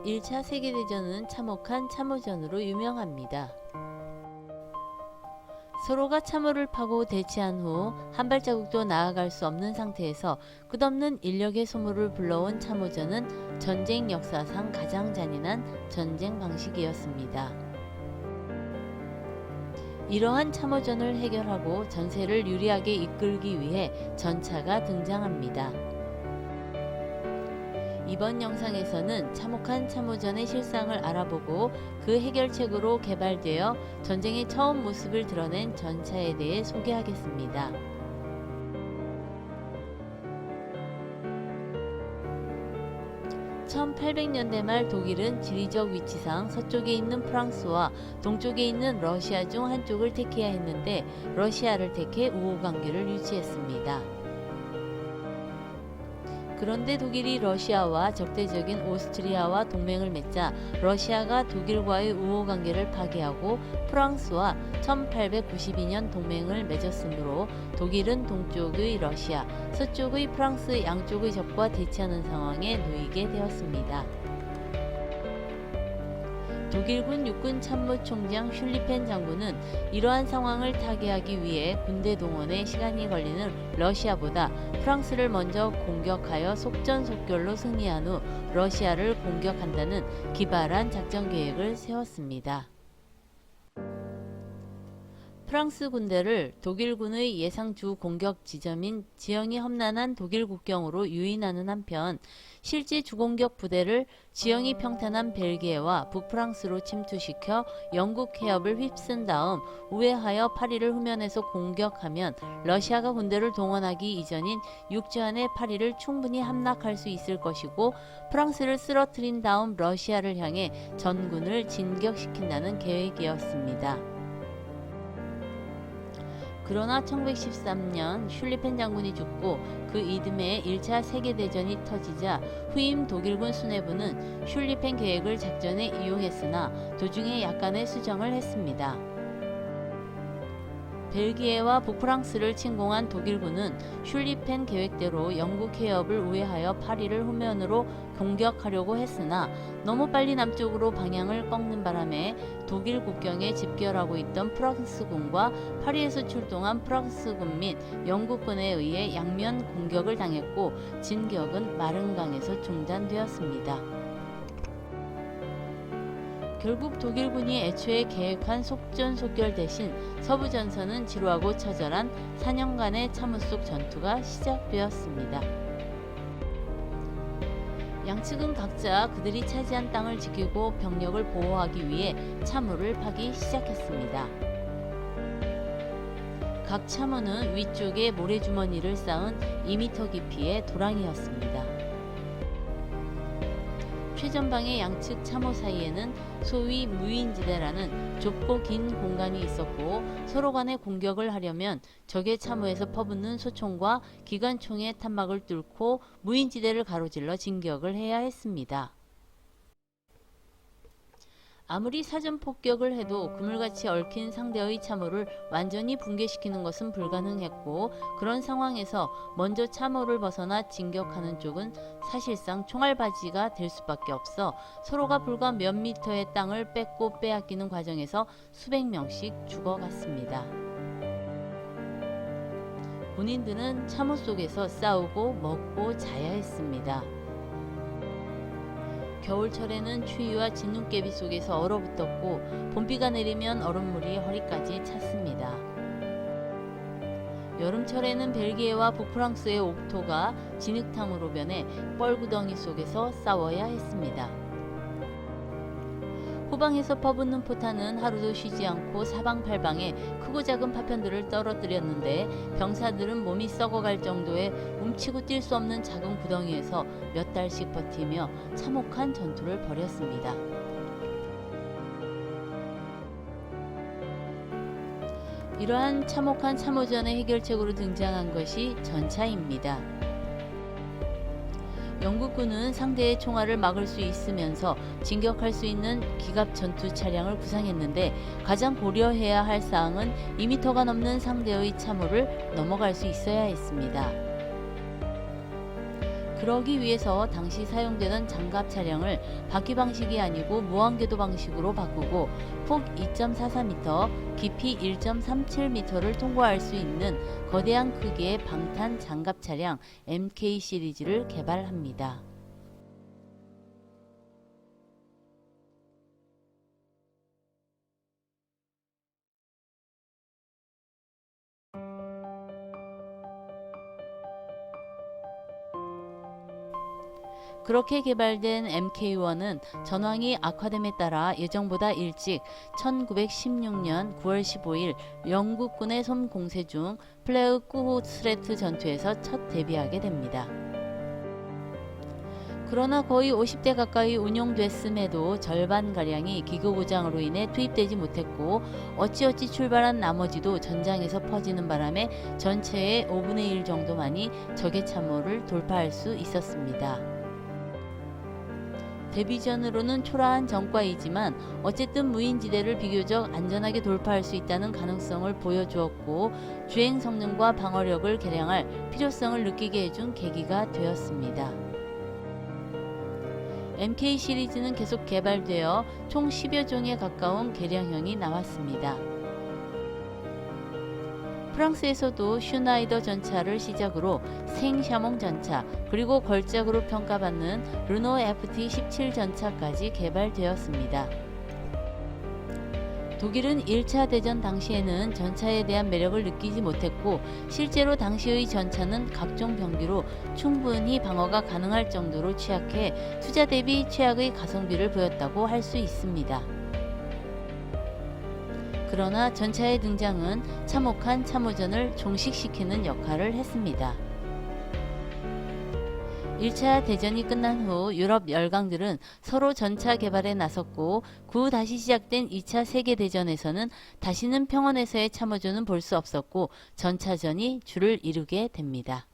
1차 세계대전은 참혹한 참호전으로 유명합니다. 서로가 참호를 파고 대치한 후 한 발자국도 나아갈 수 없는 상태에서 끝없는 인력의 소모를 불러온 참호전은 전쟁 역사상 가장 잔인한 전쟁 방식이었습니다. 이러한 참호전을 해결하고 전세를 유리하게 이끌기 위해 전차가 등장합니다. 이번 영상에서는 참혹한 참호전의 실상을 알아보고 그 해결책으로 개발되어 전쟁의 처음 모습을 드러낸 전차에 대해 소개하겠습니다. (1800년대) 말 독일은 지리적 위치상 서쪽에 있는 프랑스와 동쪽에 있는 러시아 중 한쪽을 택해야 했는데 러시아를 택해 우호관계를 유지했습니다. 그런데 독일이 러시아와 적대적인 오스트리아와 동맹을 맺자 러시아가 독일과의 우호관계를 파기하고 프랑스와 1892년 동맹을 맺었으므로 독일은 동쪽의 러시아, 서쪽의 프랑스 양쪽의 적과 대치하는 상황에 놓이게 되었습니다. 독일군 육군 참모총장 슐리펜 장군은 이러한 상황을 타개하기 위해 군대 동원에 시간이 걸리는 러시아보다 프랑스를 먼저 공격하여 속전속결로 승리한 후 러시아를 공격한다는 기발한 작전 계획을 세웠습니다. 프랑스 군대를 독일군의 예상 주 공격 지점인 지형이 험난한 독일 국경으로 유인하는 한편 실제 주공격 부대를 지형이 평탄한 벨기에와 북프랑스로 침투시켜 영국 해협을 휩쓴 다음 우회하여 파리를 후면에서 공격하면 러시아가 군대를 동원하기 이전인 육지 안에 파리를 충분히 함락할 수 있을 것이고 프랑스를 쓰러뜨린 다음 러시아를 향해 전군을 진격시킨다는 계획이었습니다. 그러나 1913년 슐리펜 장군이 죽고 그 이듬해 1차 세계대전이 터지자 후임 독일군 수뇌부는 슐리펜 계획을 작전에 이용했으나 도중에 약간의 수정을 했습니다. 벨기에와 북프랑스를 침공한 독일군은 슐리펜 계획대로 영국 해협을 우회하여 파리를 후면으로 공격하려고 했으나 너무 빨리 남쪽으로 방향을 꺾는 바람에 독일 국경에 집결하고 있던 프랑스군과 파리에서 출동한 프랑스군 및 영국군에 의해 양면 공격을 당했고 진격은 마른강에서 중단되었습니다. 결국 독일군이 애초에 계획한 속전속결 대신 서부전선은 지루하고 처절한 4년간의 참호 속 전투가 시작되었습니다. 양측은 각자 그들이 차지한 땅을 지키고 병력을 보호하기 위해 참호를 파기 시작했습니다. 각 참호는 위쪽에 모래주머니를 쌓은 2m 깊이의 도랑이었습니다. 최전방의 양측 참호 사이에는 소위 무인지대라는 좁고 긴 공간이 있었고 서로 간에 공격을 하려면 적의 참호에서 퍼붓는 소총과 기관총의 탄막을 뚫고 무인지대를 가로질러 진격을 해야 했습니다. 아무리 사전 폭격을 해도 그물같이 얽힌 상대의 참호를 완전히 붕괴시키는 것은 불가능했고 그런 상황에서 먼저 참호를 벗어나 진격하는 쪽은 사실상 총알바지가 될 수밖에 없어 서로가 불과 몇 미터의 땅을 뺏고 빼앗기는 과정에서 수백 명씩 죽어갔습니다. 군인들은 참호 속에서 싸우고 먹고 자야 했습니다. 겨울철에는 추위와 진눈깨비 속에서 얼어붙었고 봄비가 내리면 얼음물이 허리까지 찼습니다. 여름철에는 벨기에와 북프랑스의 옥토가 진흙탕으로 변해 뻘구덩이 속에서 싸워야 했습니다. 후방에서 퍼붓는 포탄은 하루도 쉬지 않고 사방팔방에 크고 작은 파편들을 떨어뜨렸는데 병사들은 몸이 썩어갈 정도의 움치고 뛸 수 없는 작은 구덩이에서 몇 달씩 버티며 참혹한 전투를 벌였습니다. 이러한 참혹한 참호전의 해결책으로 등장한 것이 전차입니다. 영국군은 상대의 총알을 막을 수 있으면서 진격할 수 있는 기갑 전투 차량을 구상했는데 가장 고려해야 할 사항은 2m가 넘는 상대의 참호를 넘어갈 수 있어야 했습니다. 그러기 위해서 당시 사용되던 장갑 차량을 바퀴 방식이 아니고 무한궤도 방식으로 바꾸고 폭 2.44m, 깊이 1.37m를 통과할 수 있는 거대한 크기의 방탄 장갑 차량 MK 시리즈를 개발합니다. 그렇게 개발된 MK1은 전황이 악화됨에 따라 예정보다 일찍 1916년 9월 15일 영국군의 솜 공세 중 플레우 쿠호스레트 전투에서 첫 데뷔하게 됩니다. 그러나 거의 50대 가까이 운용됐음에도 절반가량이 기구 고장으로 인해 투입되지 못했고 어찌어찌 출발한 나머지도 전장에서 퍼지는 바람에 전체의 5분의 1 정도만이 적의 참호를 돌파할 수 있었습니다. 데뷔전으로는 초라한 전과이지만 어쨌든 무인지대를 비교적 안전하게 돌파할 수 있다는 가능성을 보여주었고 주행 성능과 방어력을 개량할 필요성을 느끼게 해준 계기가 되었습니다. MK 시리즈는 계속 개발되어 총 10여 종에 가까운 개량형이 나왔습니다. 프랑스에서도 슈나이더 전차를 시작으로 생샤몽 전차 그리고 걸작으로 평가받는 르노 FT-17 전차까지 개발되었습니다. 독일은 1차 대전 당시에는 전차에 대한 매력을 느끼지 못했고 실제로 당시의 전차는 각종 병기로 충분히 방어가 가능할 정도로 취약해 투자 대비 최악의 가성비를 보였다고 할 수 있습니다. 그러나 전차의 등장은 참혹한 참호전을 종식시키는 역할을 했습니다. 1차 대전이 끝난 후 유럽 열강들은 서로 전차 개발에 나섰고 그 후 다시 시작된 2차 세계대전에서는 다시는 평원에서의 참호전은 볼 수 없었고 전차전이 주를 이루게 됩니다.